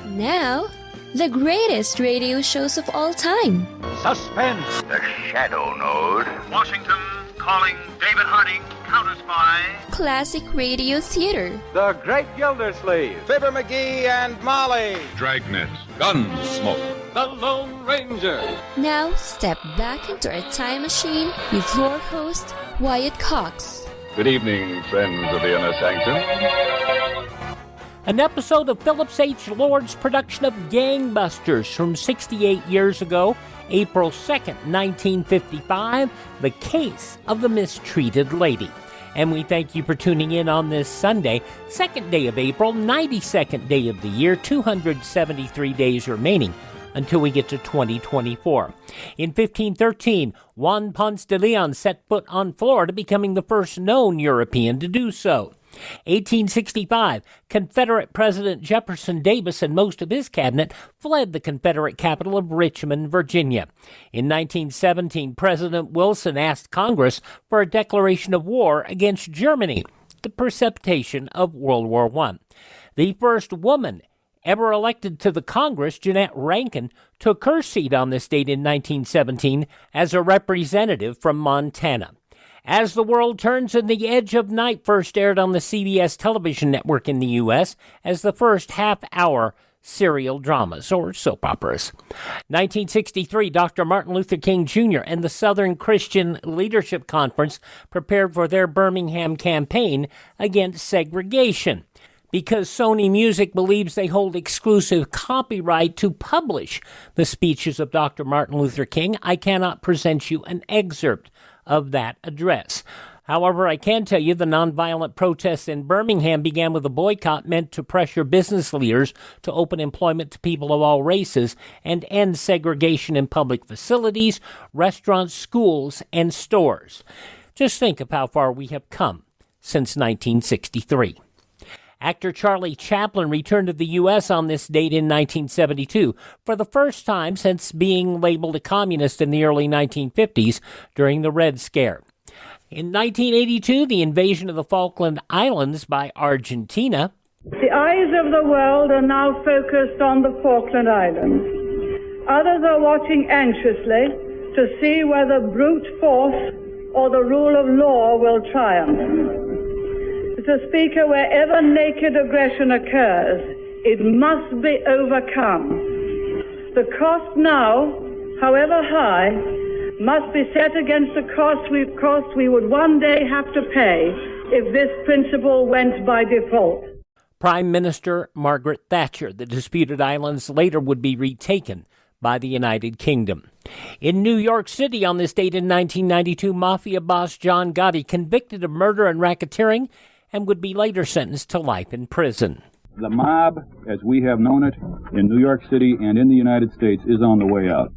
Now, the greatest radio shows of all time. Suspense. The Shadow Node. Washington calling David Harding, counter-spy. Classic radio theater. The Great Gildersleeve. Fibber McGee and Molly. Dragnet. Gunsmoke. The Lone Ranger. Now, step back into a time machine with your host, Wyatt Cox. Good evening, friends of the Inner Sanctum. An episode of Phillips H. Lord's production of Gangbusters from 68 years ago, April 2nd, 1955, The Case of the Mistreated Lady. And we thank you for tuning in on this Sunday, 2nd day of April, 92nd day of the year, 273 days remaining until we get to 2024. In 1513, Juan Ponce de Leon set foot on Florida, becoming the first known European to do so. 1865, Confederate President Jefferson Davis and most of his cabinet fled the Confederate capital of Richmond, Virginia. In 1917, President Wilson asked Congress for a declaration of war against Germany, the precipitation of World War I. The first woman ever elected to the Congress, Jeanette Rankin, took her seat on this date in 1917 as a representative from Montana. As the World Turns and the Edge of Night first aired on the CBS television network in the U.S. as the first half-hour serial dramas, or soap operas. 1963, Dr. Martin Luther King Jr. and the Southern Christian Leadership Conference prepared for their Birmingham campaign against segregation. Because Sony Music believes they hold exclusive copyright to publish the speeches of Dr. Martin Luther King, I cannot present you an excerpt of that address. However, I can tell you the nonviolent protests in Birmingham began with a boycott meant to pressure business leaders to open employment to people of all races and end segregation in public facilities, restaurants, schools, and stores. Just think of how far we have come since 1963. Actor Charlie Chaplin returned to the U.S. on this date in 1972 for the first time since being labeled a communist in the early 1950s during the Red Scare. In 1982, the invasion of the Falkland Islands by Argentina. The eyes of the world are now focused on the Falkland Islands. Others are watching anxiously to see whether brute force or the rule of law will triumph. Mr. Speaker, wherever naked aggression occurs, it must be overcome. The cost now, however high, must be set against the cost we would one day have to pay if this principle went by default. Prime Minister Margaret Thatcher. The disputed islands later would be retaken by the United Kingdom. In New York City on this date in 1992, Mafia boss John Gotti convicted of murder and racketeering and would be later sentenced to life in prison. The mob, as we have known it in New York City and in the United States, is on the way out.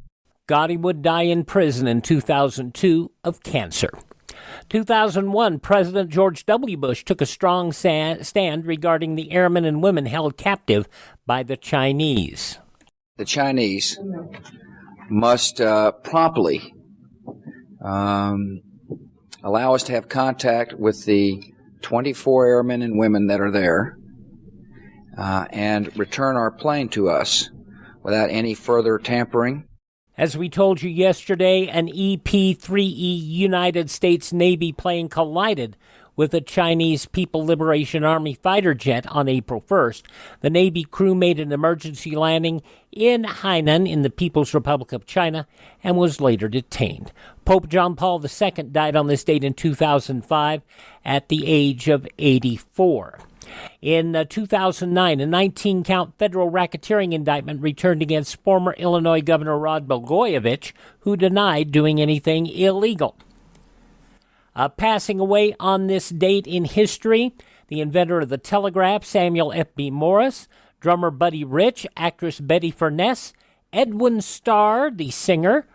Gotti would die in prison in 2002 of cancer. 2001, President George W. Bush took a strong stand regarding the airmen and women held captive by the Chinese. The Chinese must promptly allow us to have contact with the 24 airmen and women that are there, and return our plane to us without any further tampering. As we told you yesterday, an EP-3E United States Navy plane collided with a Chinese People Liberation Army fighter jet on April 1st. The Navy crew made an emergency landing in Hainan in the People's Republic of China and was later detained. Pope John Paul II died on this date in 2005 at the age of 84. In 2009, a 19-count federal racketeering indictment returned against former Illinois Governor Rod Blagojevich, who denied doing anything illegal. Passing away on this date in history, the inventor of the telegraph, Samuel F.B. Morse, drummer Buddy Rich, actress Betty Furness, Edwin Starr, the singer,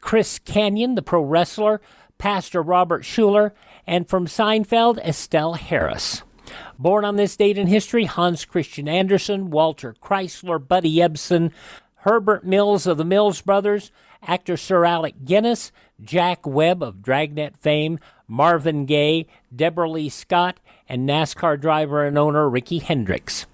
Chris Kanyon, the pro wrestler, Pastor Robert Schuller, and from Seinfeld, Estelle Harris. Born on this date in history, Hans Christian Andersen, Walter Chrysler, Buddy Ebsen, Herbert Mills of the Mills Brothers, actor Sir Alec Guinness, Jack Webb of Dragnet fame, Marvin Gaye, Deborah Lee Scott, and NASCAR driver and owner Ricky Hendricks.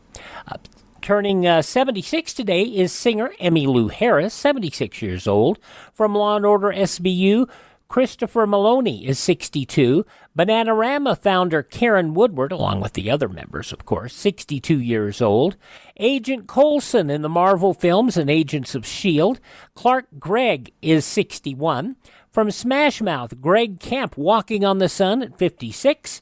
turning 76 today is singer Emmylou Harris, 76 years old. From Law & Order SVU, Christopher Maloney is 62. Bananarama founder Karen Woodward, along with the other members, of course, 62 years old. Agent Coulson in the Marvel films and Agents of S.H.I.E.L.D. Clark Gregg is 61. From Smash Mouth, Greg Kemp, Walking on the Sun at 56.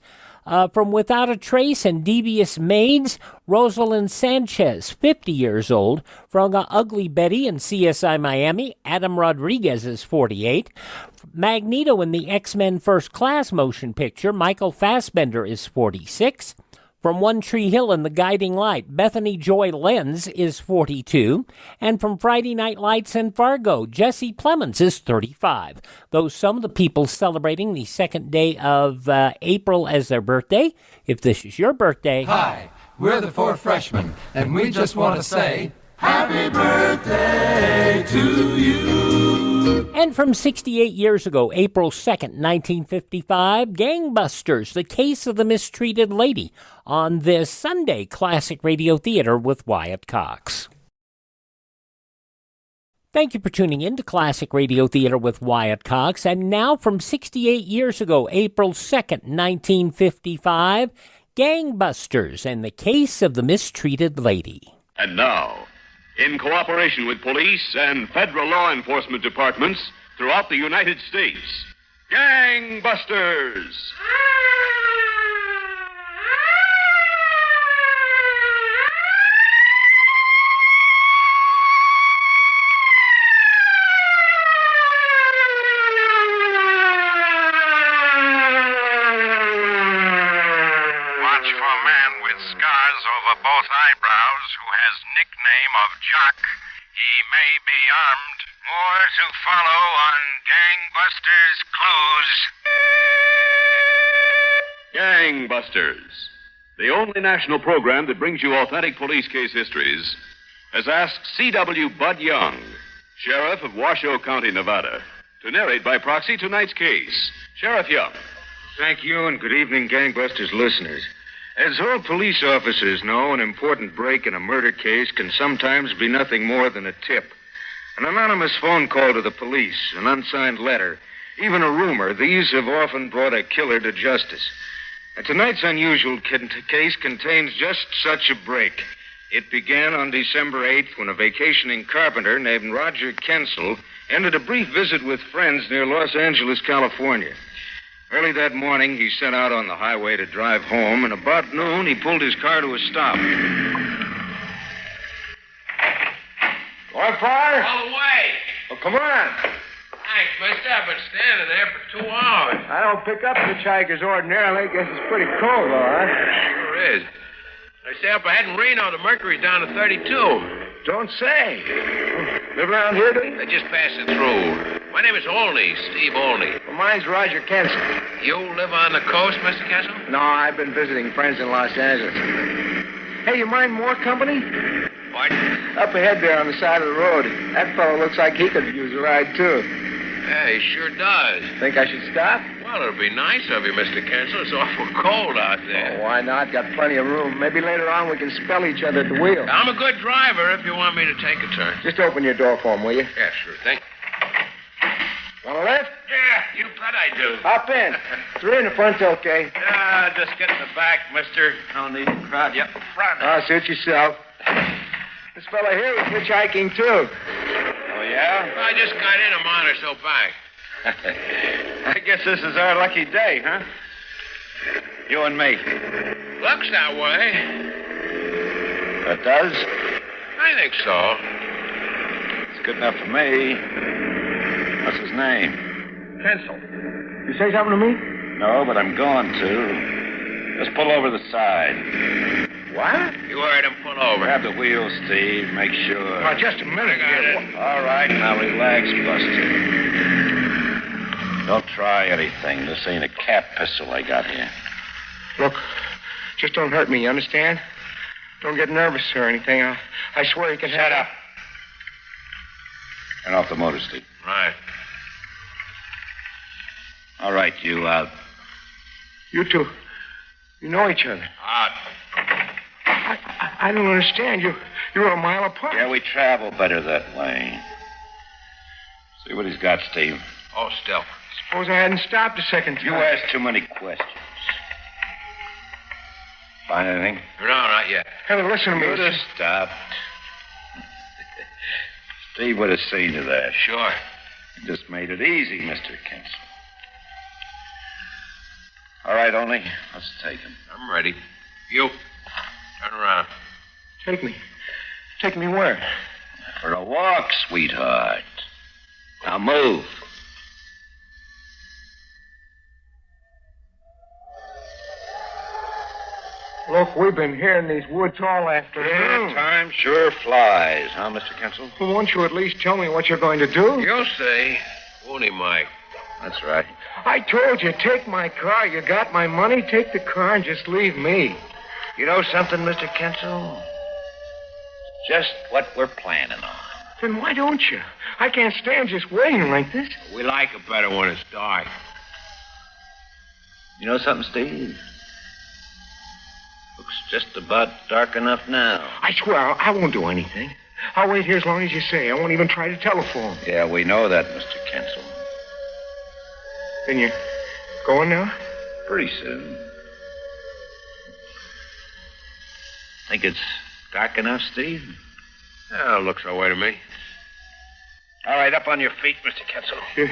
From Without a Trace and Devious Maids, Rosalind Sanchez, 50 years old. From Ugly Betty and CSI Miami, Adam Rodriguez is 48. Magneto in the X-Men First Class motion picture, Michael Fassbender is 46. From One Tree Hill in The Guiding Light, Bethany Joy Lenz is 42. And from Friday Night Lights and Fargo, Jesse Plemons is 35. Those some of the people celebrating the second day of April as their birthday. If this is your birthday... Hi, we're the Four Freshmen, and we just want to say... Happy birthday to you! And from 68 years ago, April 2nd, 1955, Gangbusters, The Case of the Mistreated Lady, on this Sunday Classic Radio Theater with Wyatt Cox. Thank you for tuning in to Classic Radio Theater with Wyatt Cox. And now from 68 years ago, April 2nd, 1955, Gangbusters and The Case of the Mistreated Lady. And now, in cooperation with police and federal law enforcement departments throughout the United States, Gangbusters! Both eyebrows, who has nickname of Jock. He may be armed. More to follow on Gangbusters Clues. Gangbusters, the only national program that brings you authentic police case histories, has asked C.W. Bud Young, Sheriff of Washoe County, Nevada, to narrate by proxy tonight's case. Sheriff Young. Thank you, and good evening, Gangbusters listeners. As all police officers know, an important break in a murder case can sometimes be nothing more than a tip. An anonymous phone call to the police, an unsigned letter, even a rumor, these have often brought a killer to justice. And tonight's unusual case contains just such a break. It began on December 8th when a vacationing carpenter named Roger Kensell ended a brief visit with friends near Los Angeles, California. Early that morning, he set out on the highway to drive home, and about noon, he pulled his car to a stop. Going far? All the way. Well, come on. Thanks, mister. I've been standing there for 2 hours. I don't pick up hitchhikers ordinarily. Guess it's pretty cold, though, huh? Sure is. They say up ahead in Reno, the mercury's down to 32. Don't say. Live around here, do you? They're just passing through. My name is Olney, Steve Olney. Well, mine's Roger Kensell. You live on the coast, Mr. Kensell? No, I've been visiting friends in Los Angeles. Hey, you mind more company? What? Up ahead there on the side of the road. That fellow looks like he could use a ride, too. Yeah, he sure does. Think I should stop? Well, it'll be nice of you, Mr. Kensell. It's awful cold out there. Oh, why not? Got plenty of room. Maybe later on we can spell each other at the wheel. I'm a good driver if you want me to take a turn. Just open your door for him, will you? Yeah, sure thing. Want a lift? Yeah, you bet I do. Hop in. 3 in the front's okay. Just get in the back, mister. No need to crowd you up in front. Suit yourself. This fella here was hitchhiking, too. Oh, yeah? I just got in a mile or so back. I guess this is our lucky day, huh? You and me. Looks that way. It does? I think so. It's good enough for me. What's his name? Kensell. You say something to me? No, but I'm going to. Just pull over the side. What? You heard him pull over. Grab the wheel, Steve. Make sure. Oh, just a minute. I got it. All right, now relax, Buster. Don't try anything. This ain't a cat pistol I got here. Look, just don't hurt me, you understand? Don't get nervous or anything. I swear you can Shut up. Turn off the motor, Steve. Right. All right, you out. You two, you know each other. Out. I don't understand. You were a mile apart. Yeah, we travel better that way. See what he's got, Steve. Oh, still. Suppose I hadn't stopped a second time. You asked too many questions. Find anything? No, not yet. Hey, listen to me. You'd have stopped. Steve would have seen to that. Sure. You just made it easy, Mr. Kensell. All right, only. Let's take him. I'm ready. You. Turn around. Take me. Take me where? For a walk, sweetheart. Now move. Look, we've been here in these woods all afternoon. Yeah, time sure flies, huh, Mr. Kensell? Well, won't you at least tell me what you're going to do? You'll see. Won't he, Mike? That's right. I told you, take my car. You got my money, take the car and just leave me. You know something, Mr. Kensell? Just what we're planning on. Then why don't you? I can't stand just waiting like this. We like it better when it's dark. You know something, Steve? Looks just about dark enough now. I swear, I won't do anything. I'll wait here as long as you say. I won't even try to telephone. Yeah, we know that, Mr. Kensell. Then you're going now? Pretty soon. Think it's dark enough, Steve? Yeah, looks that way to me. All right, up on your feet, Mr. Kensell. You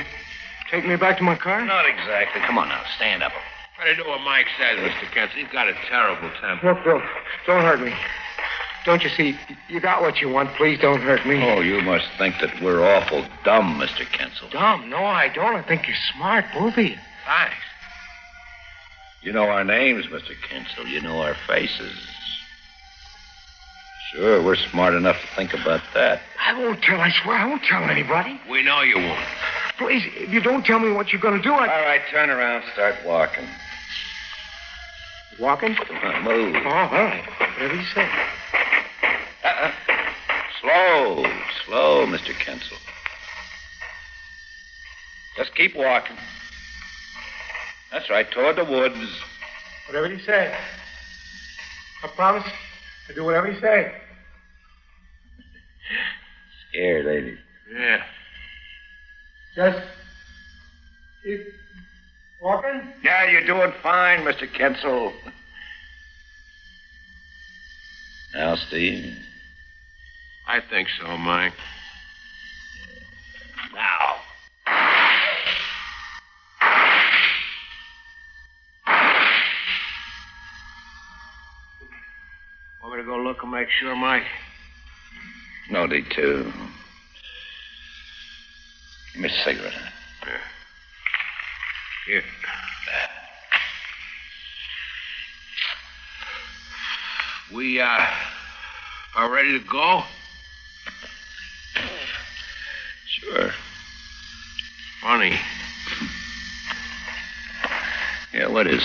take me back to my car? Not exactly. Come on now, stand up. Better do what Mike says, Mr. Kensell. He's got a terrible temper. Look, don't hurt me. Don't you see? You got what you want. Please don't hurt me. Oh, you must think that we're awful dumb, Mr. Kensell. Dumb? No, I don't. I think you're smart, both of you. Thanks. You know our names, Mr. Kensell. You know our faces. Sure, we're smart enough to think about that. I won't tell, I swear. I won't tell anybody. We know you won't. Please, if you don't tell me what you're going to do, All right, turn around, start walking. Walking? Move. Oh, all right. Whatever you say. Slow, Mr. Kensell. Just keep walking. That's right, toward the woods. Whatever you say. I promise to do whatever you say. Scared, ain't he? Yeah. Just keep walking? Yeah, you're doing fine, Mr. Kensell. Now, Steve? I think so, Mike. Now. Want me to go look and make sure, Mike? No need to. Give me a cigarette. Yeah. Here. We, are ready to go? Sure. Funny. Yeah, what is?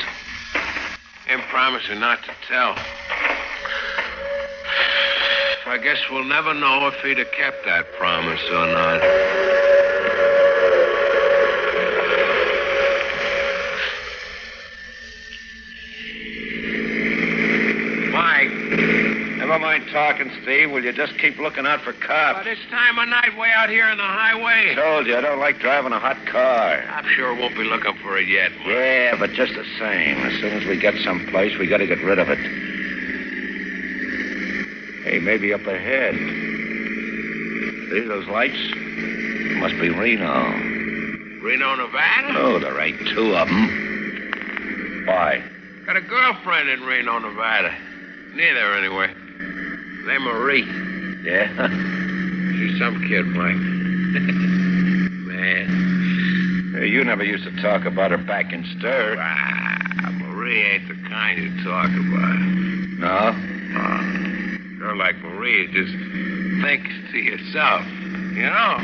Him promising not to tell. I guess we'll never know if he'd have kept that promise or not. Never mind talking, Steve. Will you just keep looking out for cops? But it's time of night way out here on the highway. Told you, I don't like driving a hot car. I'm sure won't be looking for it yet, Mike. Yeah, but just the same. As soon as we get someplace, we gotta get rid of it. Hey, maybe up ahead. See those lights? Must be Reno. Reno, Nevada? Oh, there ain't two of them. Why? Got a girlfriend in Reno, Nevada. Near there, anyway. Named Marie. Yeah? She's some kid, Mike. Man. Hey, you never used to talk about her back in stir. Ah, Marie ain't the kind you talk about. No? A girl like Marie just thinks to yourself, you know?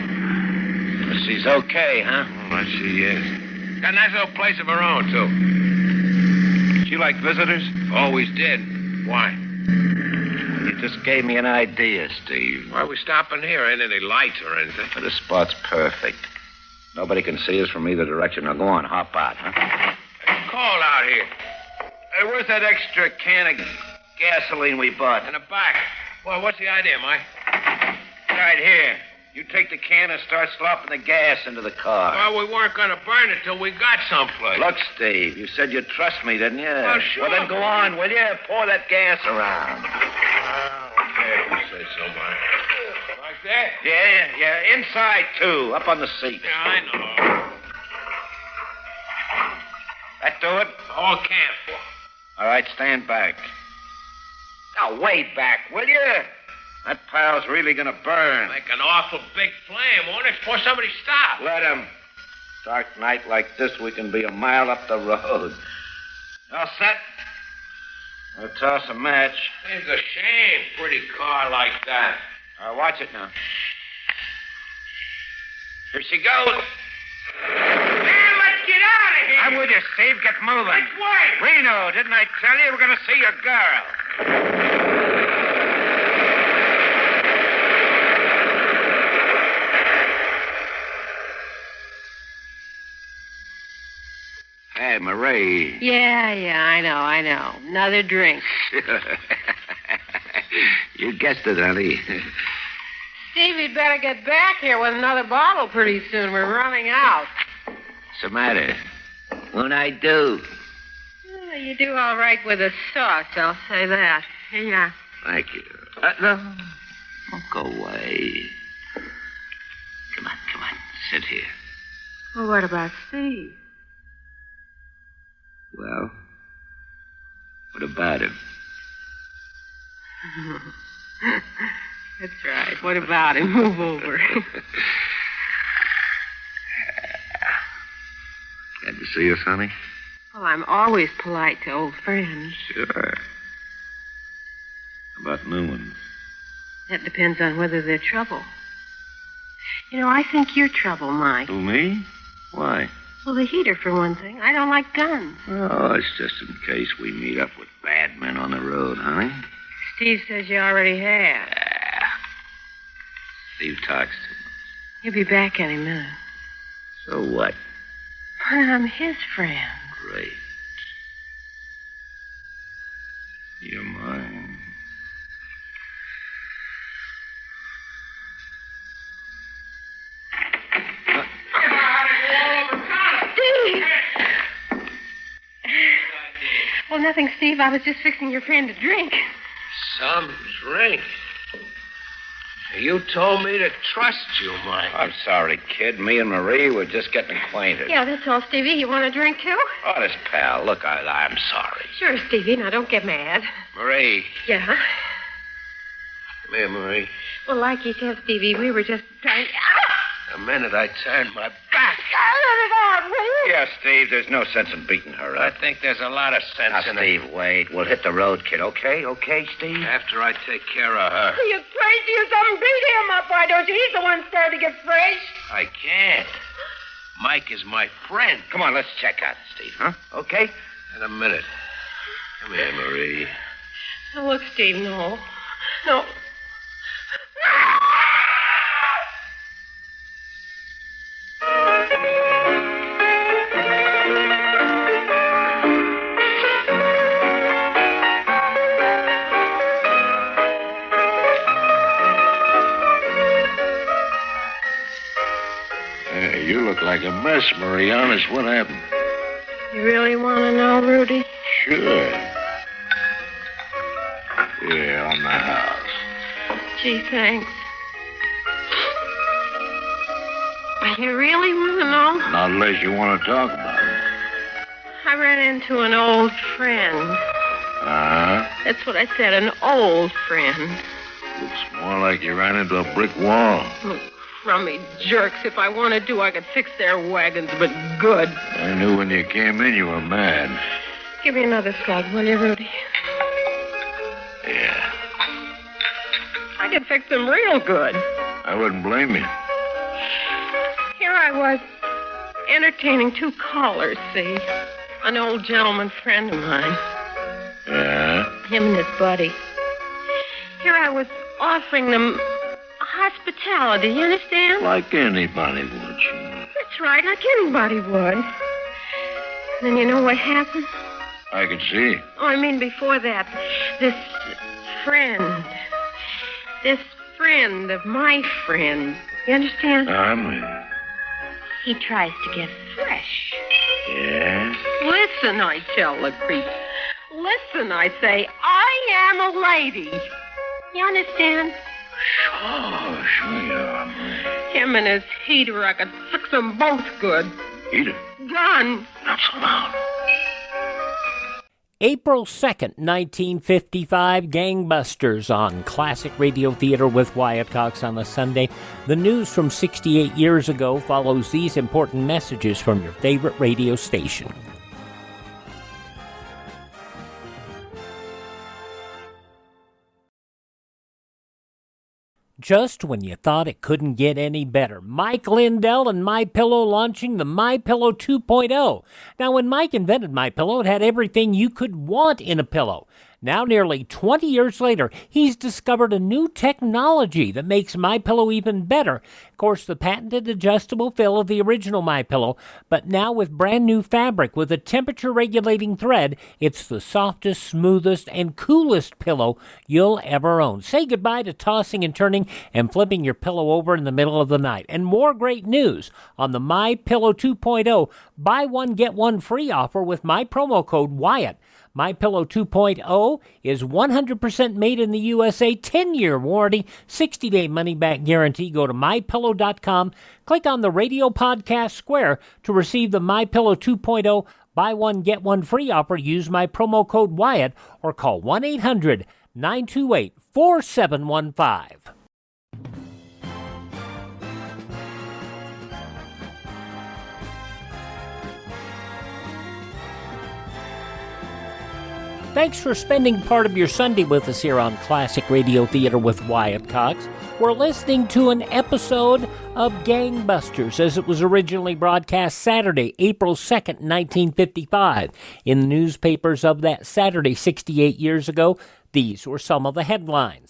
She's okay, huh? Well, she is. Got a nice little place of her own, too. She like visitors? Always did. Why? You just gave me an idea, Steve. Why are we stopping here? Ain't any lights or anything. The spot's perfect. Nobody can see us from either direction. Now, go on, hop out, huh? It's cold out here. Hey, where's that extra can of gasoline we bought? In the back. Well, what's the idea, Mike? Right here. You take the can and start slopping the gas into the car. Well, we weren't going to burn it till we got someplace. Look, Steve, you said you'd trust me, didn't you? Well, sure. Well, then go on, will you? Pour that gas around. Okay, if you say so, Mike. Like that? Yeah. Inside, too. Up on the seat. Yeah, I know. That do it? All camp. All right, stand back. Now, way back, will you? That pile's really gonna burn. Make an awful big flame, won't it? Before somebody stops. Let him. Dark night like this, we can be a mile up the road. All set? I'll toss a match. It's a shame, pretty car like that. All right, watch it now. Here she goes. Man, let's get out of here. I'm with you, Steve. Get moving. Let's wait. Reno, didn't I tell you we're gonna see your girl? Hey, Marie. Yeah, I know. Another drink. You guessed it, honey. Steve, you'd better get back here with another bottle pretty soon. We're running out. What's the matter? What'd I do? Oh, you do all right with the sauce, I'll say that. Here you are. Thank you. No. Don't go away. Come on. Sit here. Well, what about Steve? Well, what about him? That's right. What about him? Move over. Glad to see us, honey. Well, I'm always polite to old friends. Sure. How about new ones? That depends on whether they're trouble. You know, I think you're trouble, Mike. Who, me? Why? Well, the heater, for one thing. I don't like guns. Oh, it's just in case we meet up with bad men on the road, honey. Steve says you already have. Steve talks too much. He'll be back any minute. So what? But I'm his friend. Great. You're mine. Well, nothing, Steve. I was just fixing your friend a drink. Some drink? You told me to trust you, Mike. I'm sorry, kid. Me and Marie were just getting acquainted. Yeah, that's all, Stevie. You want a drink, too? Honest, pal. Look, I'm sorry. Sure, Stevie. Now, don't get mad. Marie. Yeah? Come here, Marie. Well, like he said, Stevie, we were just trying... The minute I turned my back. Let it out, will you? Yeah, Steve, there's no sense in beating her up. I think there's a lot of sense Now, in Steve, wait. We'll hit the road, kid, okay? Okay, Steve? After I take care of her. Are you crazy or something? Beat him up, why don't you? He's the one starting to get fresh. I can't. Mike is my friend. Come on, let's check out, Steve, huh? Okay? In a minute. Come here, Marie. Now, look, Steve, no. No. You look like a mess, Marie. Honest, what happened? You really want to know, Rudy? Sure. Yeah, on the house. Gee, thanks. You really want to know? Not unless you want to talk about it. I ran into an old friend. Uh-huh. That's what I said, an old friend. Looks more like you ran into a brick wall. Oh, crummy jerks. If I wanted to, I could fix their wagons, but good. I knew when you came in you were mad. Give me another slug, will you, Rudy? Yeah. I could fix them real good. I wouldn't blame you. Here I was, entertaining two callers, see? An old gentleman friend of mine. Yeah? Him and his buddy. Here I was offering them hospitality, you understand? Like anybody would, you. That's right, like anybody would. Then you know what happened? I could see. Oh, I mean before that, this friend, this friend of my friend, you understand? I'm with you. He tries to get fresh. Yes? Listen, I tell the creep. Listen, I say, I am a lady. You understand? Sure you are, man. Him and his heater, I could fix them both good. Heater? Gun. Not so loud. April 2nd, 1955, Gangbusters on Classic Radio Theater with Wyatt Cox on a Sunday. The news from 68 years ago follows these important messages from your favorite radio station. Just when you thought it couldn't get any better, Mike Lindell and MyPillow launching the MyPillow 2.0. Now, when Mike invented MyPillow, it had everything you could want in a pillow. Now, nearly 20 years later, he's discovered a new technology that makes MyPillow even better. Of course, the patented adjustable fill of the original MyPillow, but now with brand new fabric with a temperature-regulating thread, it's the softest, smoothest, and coolest pillow you'll ever own. Say goodbye to tossing and turning and flipping your pillow over in the middle of the night. And more great news on the MyPillow 2.0 buy one, get one free offer with my promo code Wyatt. MyPillow 2.0 is 100% made in the USA, 10-year warranty, 60-day money-back guarantee. Go to MyPillow.com, click on the radio podcast square to receive the MyPillow 2.0 buy one, get one free offer. Use my promo code Wyatt or call 1-800-928-4715. Thanks for spending part of your Sunday with us here on Classic Radio Theater with Wyatt Cox. We're listening to an episode of Gangbusters as it was originally broadcast Saturday, April 2nd, 1955. In the newspapers of that Saturday, 68 years ago, these were some of the headlines.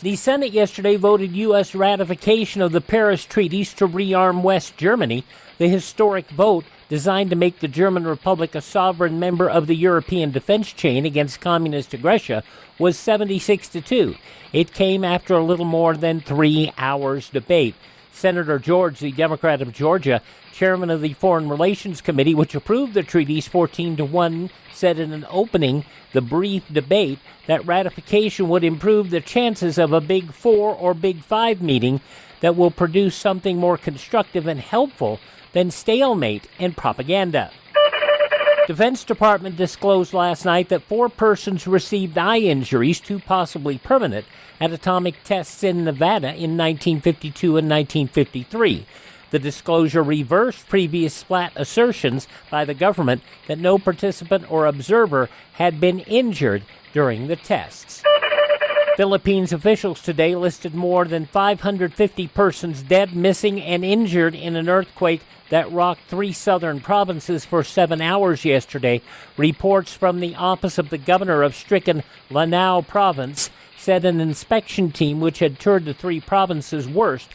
The Senate yesterday voted U.S. ratification of the Paris Treaties to rearm West Germany. The historic vote, designed to make the German Republic a sovereign member of the European defense chain against communist aggression, was 76-2. It came after a little more than 3 hours debate. Senator George, the Democrat of Georgia, chairman of the Foreign Relations Committee, which approved the treaties 14-1, said in an opening the brief debate that ratification would improve the chances of a Big Four or Big Five meeting that will produce something more constructive and helpful than stalemate and propaganda. Defense Department disclosed last night that 4 persons received eye injuries, 2 possibly permanent, at atomic tests in Nevada in 1952 and 1953. The disclosure reversed previous flat assertions by the government that no participant or observer had been injured during the tests. Philippines officials today listed more than 550 persons dead, missing, and injured in an earthquake that rocked 3 southern provinces for 7 hours yesterday. Reports from the office of the governor of stricken Lanao province said an inspection team which had toured the 3 provinces worst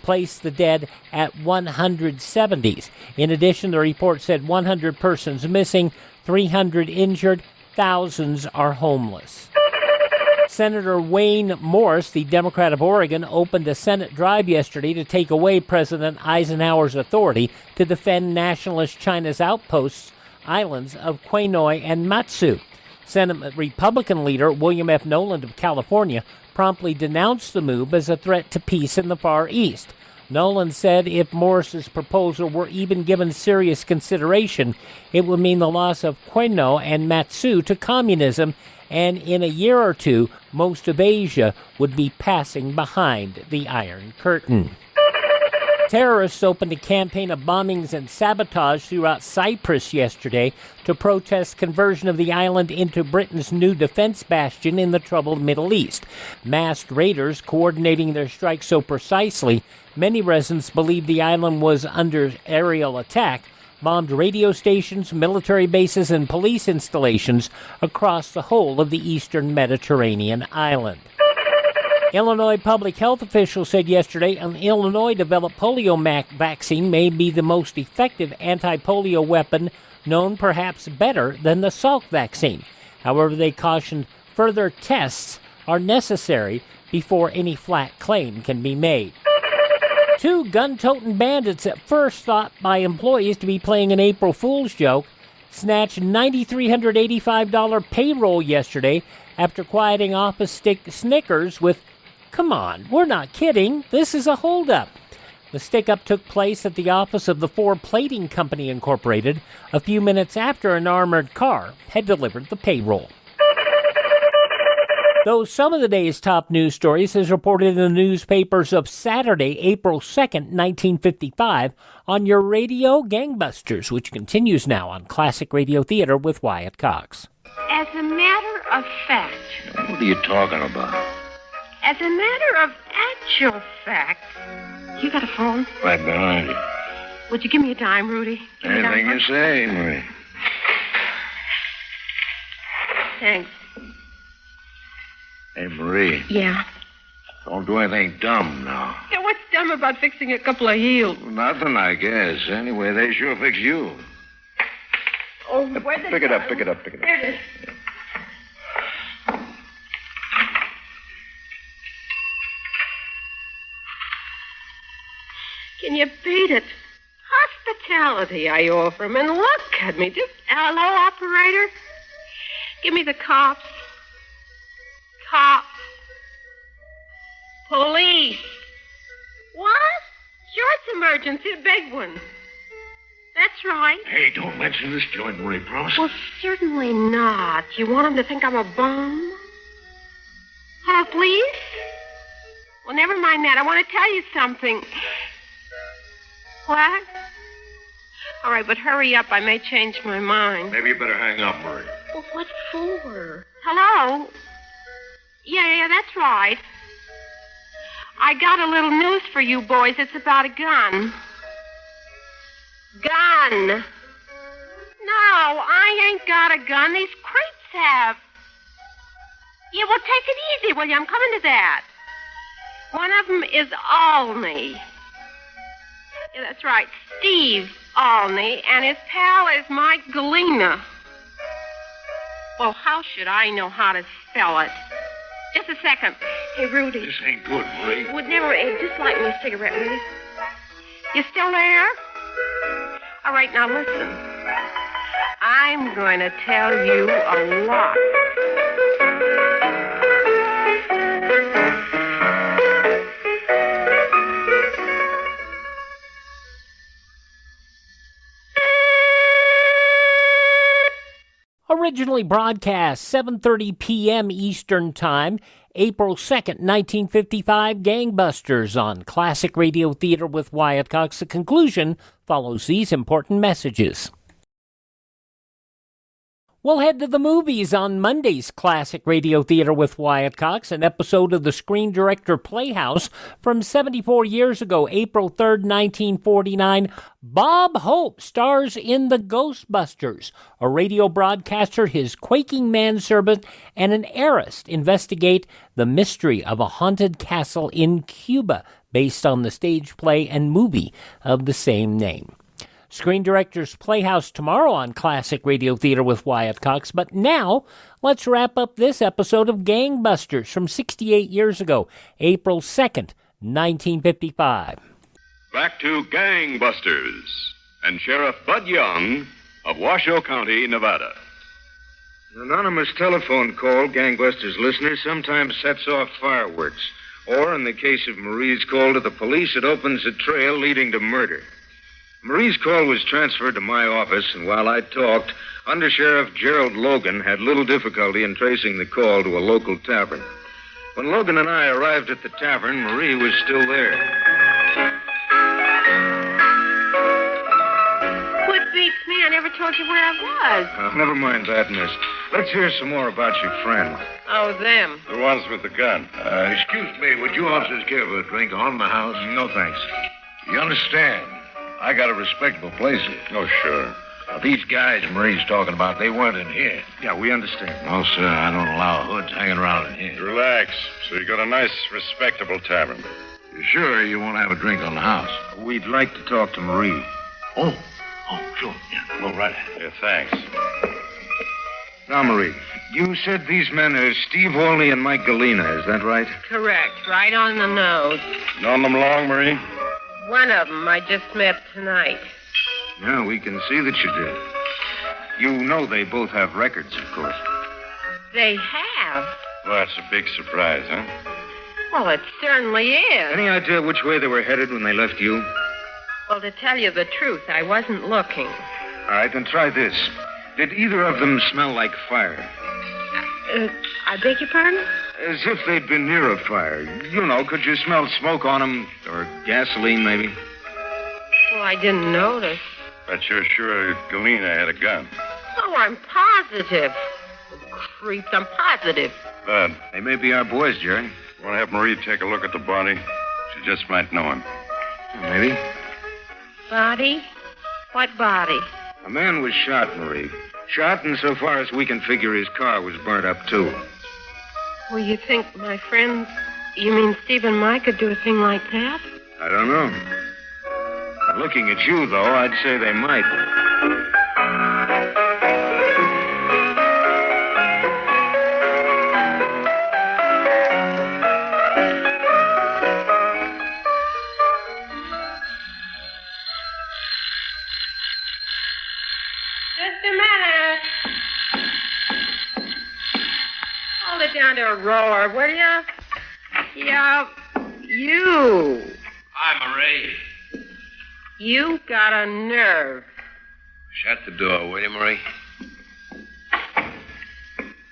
placed the dead at 170s. In addition, the report said 100 persons missing, 300 injured, thousands are homeless. Senator Wayne Morris, the Democrat of Oregon, opened a Senate drive yesterday to take away President Eisenhower's authority to defend nationalist China's outposts, islands of Queenoy and Matsu. Senate Republican leader William F. Noland of California promptly denounced the move as a threat to peace in the Far East. Noland said if Morris's proposal were even given serious consideration, it would mean the loss of Queenoy and Matsu to communism, and in a year or two, most of Asia would be passing behind the Iron Curtain. Terrorists opened a campaign of bombings and sabotage throughout Cyprus yesterday to protest conversion of the island into Britain's new defense bastion in the troubled Middle East. Masked raiders coordinating their strike so precisely, many residents believe the island was under aerial attack, bombed radio stations, military bases, and police installations across the whole of the eastern Mediterranean island. Illinois public health officials said yesterday an Illinois-developed polio vaccine may be the most effective anti-polio weapon known, perhaps better than the Salk vaccine. However, they cautioned further tests are necessary before any flat claim can be made. Two gun-toting bandits, at first thought by employees to be playing an April Fool's joke, snatched $9,385 payroll yesterday after quieting Office Snickers with, "Come on, we're not kidding, this is a holdup." The stick-up took place at the office of the Ford Plating Company Incorporated a few minutes after an armored car had delivered the payroll. Though some of the day's top news stories is reported in the newspapers of Saturday, April 2nd, 1955, on your radio, Gangbusters, which continues now on Classic Radio Theater with Wyatt Cox. As a matter of fact... What are you talking about? As a matter of actual fact... You got a phone? Right behind you. Would you give me a dime, Rudy? Anything you say, Marie. Thanks. Hey, Marie. Yeah? Don't do anything dumb now. Yeah, what's dumb about fixing a couple of heels? Nothing, I guess. Anyway, they sure fix you. Oh, where's the Pick it up, pick it up, pick it up. There it is. Can you beat it? Hospitality I offer him, and look at me. Just, hello, operator? Give me the cops. Cops. Police. What? Sure, it's emergency, a big one. That's right. Hey, don't mention this joint, Marie, promise? Well, certainly not. You want him to think I'm a bum? Oh, please? Well, never mind that. I want to tell you something. What? All right, but hurry up. I may change my mind. Maybe you better hang up, Marie. Well, what for? Hello? Yeah, that's right. I got a little news for you boys. It's about a gun. Gun. No, I ain't got a gun. These creeps have. Yeah, well, take it easy, will you? I'm coming to that. One of them is Alney. Yeah, that's right, Steve Alney, and his pal is Mike Galena. Well, how should I know how to spell it? Just a second. Hey, Rudy. This ain't good, Marie. Would never, just light me a cigarette, will you? You still there? All right, now listen. I'm going to tell you a lot. Originally broadcast 7:30 p.m. Eastern Time, April 2nd, 1955, Gangbusters on Classic Radio Theater with Wyatt Cox. The conclusion follows these important messages. We'll head to the movies on Monday's Classic Radio Theater with Wyatt Cox, an episode of the Screen Director Playhouse from 74 years ago, April 3rd, 1949. Bob Hope stars in The Ghostbusters. A radio broadcaster, his quaking manservant, and an heiress investigate the mystery of a haunted castle in Cuba, based on the stage play and movie of the same name. Screen Director's Playhouse tomorrow on Classic Radio Theater with Wyatt Cox. But now, let's wrap up this episode of Gangbusters from 68 years ago, April 2nd, 1955. Back to Gangbusters and Sheriff Bud Young of Washoe County, Nevada. An anonymous telephone call, Gangbusters listeners, sometimes sets off fireworks. Or, in the case of Marie's call to the police, it opens a trail leading to murder. Marie's call was transferred to my office, and while I talked, Under-Sheriff Gerald Logan had little difficulty in tracing the call to a local tavern. When Logan and I arrived at the tavern, Marie was still there. What beats me, I never told you where I was. Never mind that, miss. Let's hear some more about your friend. Oh, them. The ones with the gun. Excuse me, would you officers care for a drink on the house? No, thanks. You understand? I got a respectable place here. Oh, sure. Now, these guys Marie's talking about, they weren't in here. Yeah, we understand. No, sir, I don't allow hoods hanging around in here. Relax. So you got a nice, respectable tavern. You sure you won't have a drink on the house? We'd like to talk to Marie. Oh, sure. Yeah, go right ahead. Yeah, thanks. Now, Marie, You said these men are Steve Olney and Mike Galena, is that right? Correct. Right on the nose. Known them long, Marie? One of them I just met tonight. Yeah, we can see that you did. You know they both have records, of course. They have? Well, that's a big surprise, huh? Well, it certainly is. Any idea which way they were headed when they left you? Well, to tell you the truth, I wasn't looking. All right, then try this. Did either of them smell like fire? I beg your pardon? As if they'd been near a fire. You know, could you smell smoke on them? Or gasoline, maybe? Well, I didn't notice. But you're sure Galena had a gun? Oh, I'm positive. Creeps, I'm positive. Bud. They may be our boys, Jerry. Want to have Marie take a look at the body? She just might know him. Maybe. Body? What body? A man was shot, Marie. Shot, and so far as we can figure, his car was burnt up, too. Well, you think my friends, you mean Steve and Mike, could do a thing like that? I don't know. Looking at you, though, I'd say they might. Just a minute. Hold it down to a roar, will you? Yeah, you. Hi, Marie. You got a nerve. Shut the door, will you, Marie?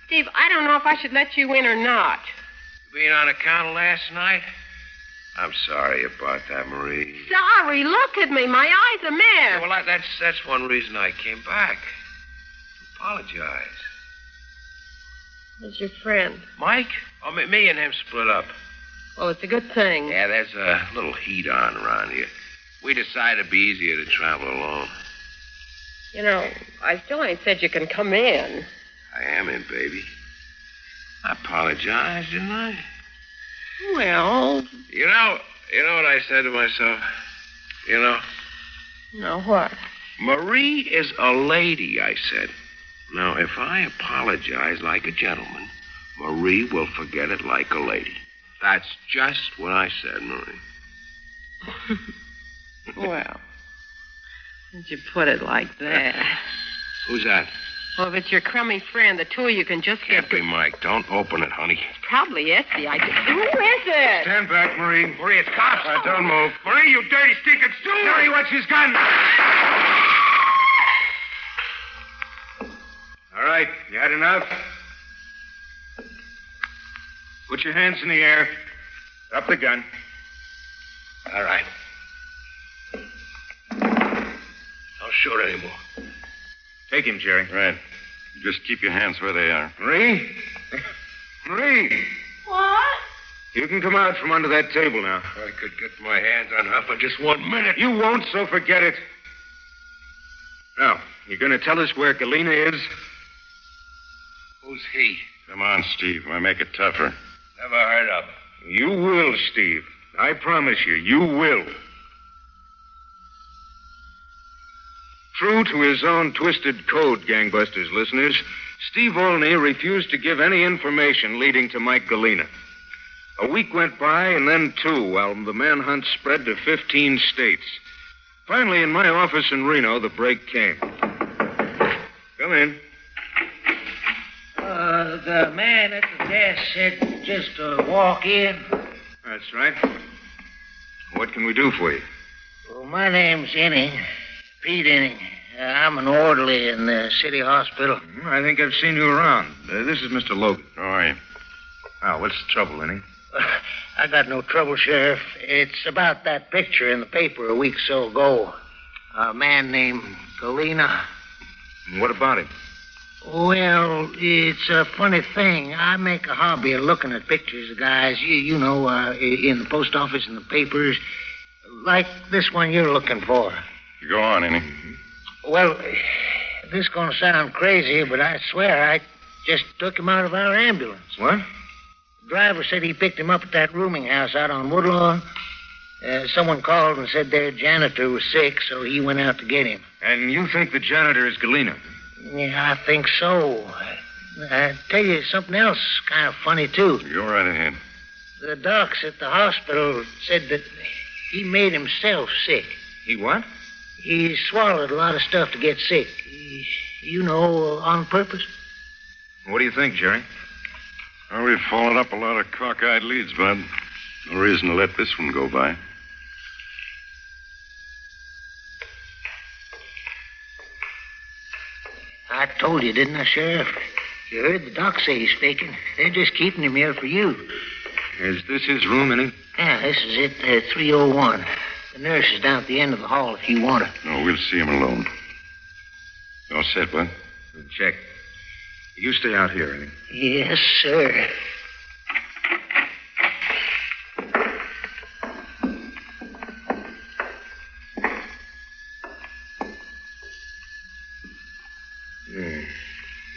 Steve, I don't know if I should let you in or not. Being on account of last night? I'm sorry about that, Marie. Sorry, look at me. My eyes are mad. Well, that's one reason I came back. To apologize. Who's your friend? Mike? Oh, me and him split up. Well, it's a good thing. Yeah, there's a little heat on around here. We decided it'd be easier to travel alone. You know, I still ain't said you can come in. I am in, baby. I apologized, didn't I? Well... You know what I said to myself? You know? No, what? Marie is a lady, I said. Now, if I apologize like a gentleman, Marie will forget it like a lady. That's just what I said, Marie. Well, since you put it like that. Who's that? Well, if it's your crummy friend, the two of you can just Can't be Mike. Don't open it, honey. It's probably Essie. Who is it? Stand back, Marie. Marie, it's cops. Don't move. Marie, you dirty stinking stool! Jerry, watch his gun. All right, you had enough? Put your hands in the air. Drop the gun. All right. Don't shoot anymore. Take him, Jerry. Right. You just keep your hands where they are. Marie? Marie! What? You can come out from under that table now. I could get my hands on her for just 1 minute. You won't, so forget it. Now, you going to tell us where Galena is? Who's he? Come on, Steve. I make it tougher. Never heard of him. You will, Steve. I promise you, you will. True to his own twisted code, gangbusters listeners, Steve Olney refused to give any information leading to Mike Galena. A week went by, and then 2, while the manhunt spread to 15 states. Finally, in my office in Reno, the break came. Come in. The man at the desk said just to walk in. That's right. What can we do for you? Well, my name's Inning, Pete Inning. I'm an orderly in the city hospital. I think I've seen you around. This is Mr. Logan. How are you? Now, what's the trouble, Inning? I got no trouble, Sheriff. It's about that picture in the paper a week or so ago. A man named Galena. What about him? Well, it's a funny thing. I make a hobby of looking at pictures of guys, you know, in the post office and the papers, like this one you're looking for. You go on, Innie. Well, this is going to sound crazy, but I swear I just took him out of our ambulance. What? The driver said he picked him up at that rooming house out on Woodlawn. Someone called and said their janitor was sick, so he went out to get him. And you think the janitor is Galena? Yeah, I think so. I tell you something else kind of funny, too. Go right ahead. The docs at the hospital said that he made himself sick. He what? He swallowed a lot of stuff to get sick. On purpose. What do you think, Jerry? Well, we've followed up a lot of cockeyed leads, Bud. No reason to let this one go by. I told you, didn't I, Sheriff? You heard the doc say he's faking. They're just keeping him here for you. Is this his room, any? Yeah, this is it, 301. The nurse is down at the end of the hall if you want her. No, we'll see him alone. All set, Bud? Check. You stay out here, any? Yes, sir.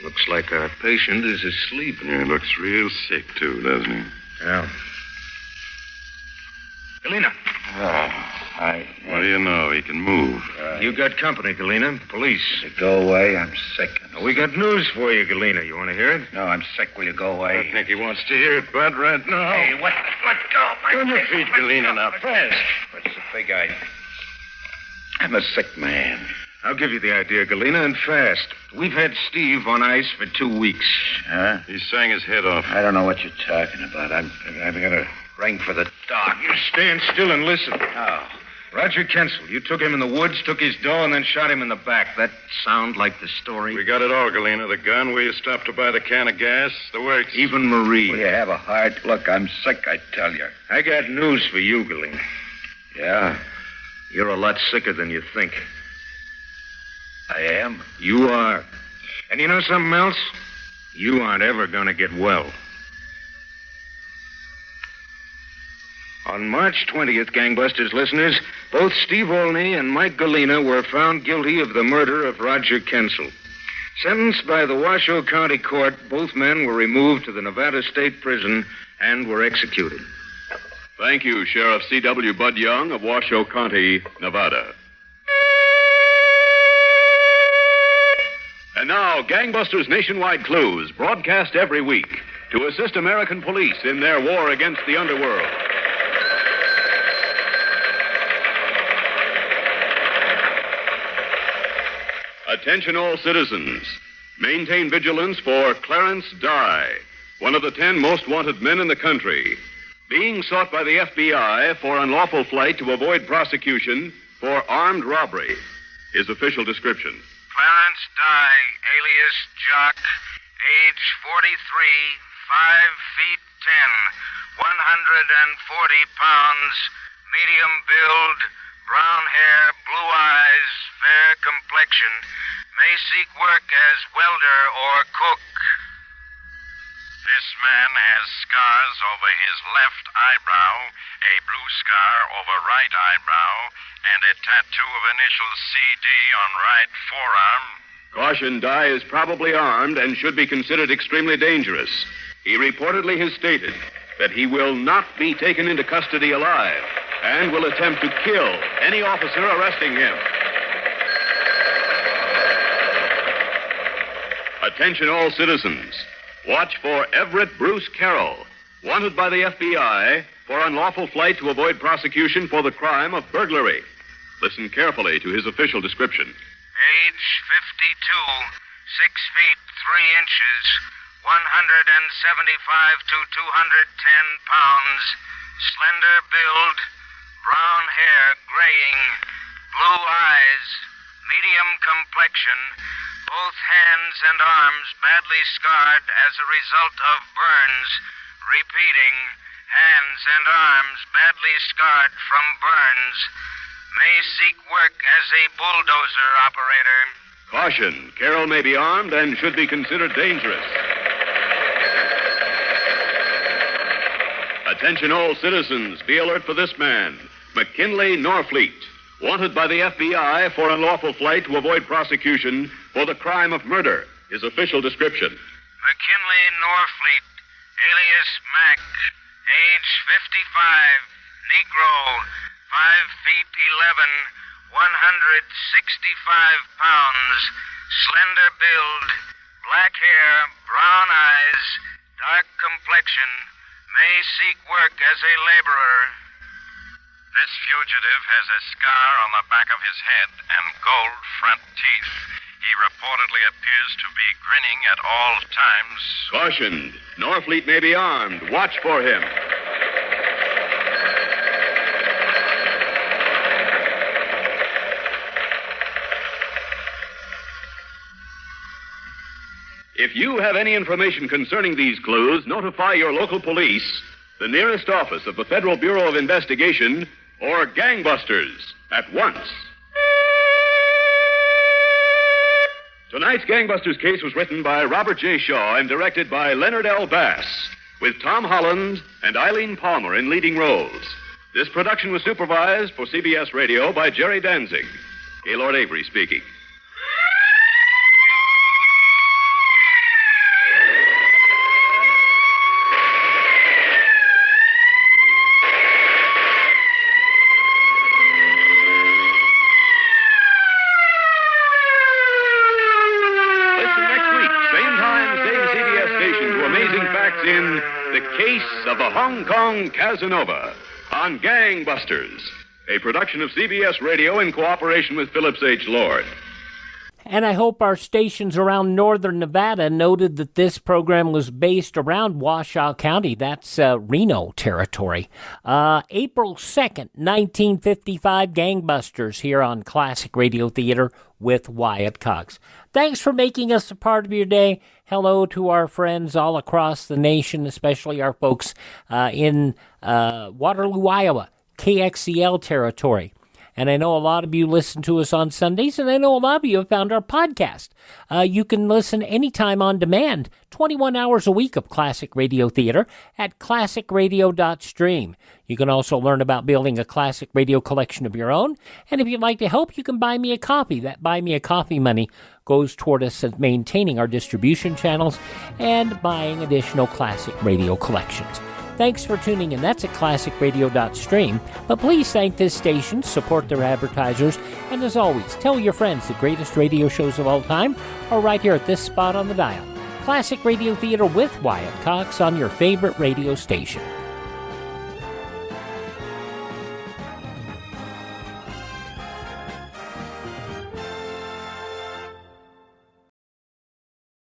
Looks like our patient is asleep. Yeah, he looks real sick, too, doesn't he? Yeah. Galena. What do you know? He can move. You got company, Galena. Police. Go away. I'm sick. We got news for you, Galena. You want to hear it? No, I'm sick. Will you go away? I think he wants to hear it, Bud, right now. Hey, what? Let go. On your feet, Galena, now, fast. What's the big idea? I'm a sick man. I'll give you the idea, Galena, and fast. We've had Steve on ice for 2 weeks. Huh? He sang his head off. I don't know what you're talking about. I'm going to ring for the doc. You stand still and listen. Oh. Roger Kensell, you took him in the woods, took his dough, and then shot him in the back. That sound like the story? We got it all, Galena. The gun, where you stopped to buy the can of gas, the works. Even Marie. Will you have a heart? Look, I'm sick, I tell you. I got news for you, Galena. Yeah? You're a lot sicker than you think. I am? You are. And you know something else? You aren't ever going to get well. On March 20th, Gangbusters listeners, both Steve Olney and Mike Galena were found guilty of the murder of Roger Kensell. Sentenced by the Washoe County Court, both men were removed to the Nevada State Prison and were executed. Thank you, Sheriff C.W. Bud Young of Washoe County, Nevada. And now, Gangbusters Nationwide Clues, broadcast every week to assist American police in their war against the underworld. Attention all citizens. Maintain vigilance for Clarence Dye, one of the 10 most wanted men in the country, being sought by the FBI for unlawful flight to avoid prosecution for armed robbery. His official description. Clarence Dye, alias Jock, age 43, 5 feet 10, 140 pounds, medium build, brown hair, blue eyes, fair complexion, may seek work as welder or cook. This man has scars over his left eyebrow, a blue scar over right eyebrow, and a tattoo of initials CD on right forearm. Caution, Dye is probably armed and should be considered extremely dangerous. He reportedly has stated that he will not be taken into custody alive and will attempt to kill any officer arresting him. Attention all citizens. Watch for Everett Bruce Carroll, wanted by the FBI for unlawful flight to avoid prosecution for the crime of burglary. Listen carefully to his official description. Age 52, 6 feet 3 inches, 175 to 210 pounds, slender build, brown hair graying, blue eyes, medium complexion, both hands and arms badly scarred as a result of burns. Repeating, hands and arms badly scarred from burns. May seek work as a bulldozer operator. Caution, Carroll may be armed and should be considered dangerous. Attention all citizens, be alert for this man, McKinley Norfleet, wanted by the FBI for unlawful flight to avoid prosecution for the crime of murder. His official description. McKinley Norfleet, alias Mac, age 55, Negro, 5 feet 11, 165 pounds, slender build, black hair, brown eyes, dark complexion, may seek work as a laborer. This fugitive has a scar on the back of his head and gold front teeth. He reportedly appears to be grinning at all times. Cautioned. Norfleet may be armed. Watch for him. If you have any information concerning these clues, notify your local police, the nearest office of the Federal Bureau of Investigation, or gangbusters at once. Tonight's Gangbusters case was written by Robert J. Shaw and directed by Leonard L. Bass, with Tom Holland and Eileen Palmer in leading roles. This production was supervised for CBS Radio by Jerry Danzig. Gaylord Avery speaking. In The Case of the Hong Kong Casanova on Gangbusters, a production of CBS Radio in cooperation with Phillips H. Lord. And I hope our stations around northern Nevada noted that this program was based around Washoe County. That's Reno territory. April 2nd, 1955, Gangbusters here on Classic Radio Theater with Wyatt Cox. Thanks for making us a part of your day. Hello to our friends all across the nation, especially our folks in Waterloo, Iowa, KXCL territory. And I know a lot of you listen to us on Sundays, and I know a lot of you have found our podcast. You can listen anytime on demand, 21 hours a week of Classic Radio Theater at classicradio.stream. You can also learn about building a classic radio collection of your own. And if you'd like to help, you can buy me a coffee. That buy me a coffee money goes toward us maintaining our distribution channels and buying additional classic radio collections. Thanks for tuning in. That's at classicradio.stream. But please thank this station, support their advertisers, and as always, tell your friends the greatest radio shows of all time are right here at this spot on the dial. Classic Radio Theater with Wyatt Cox on your favorite radio station.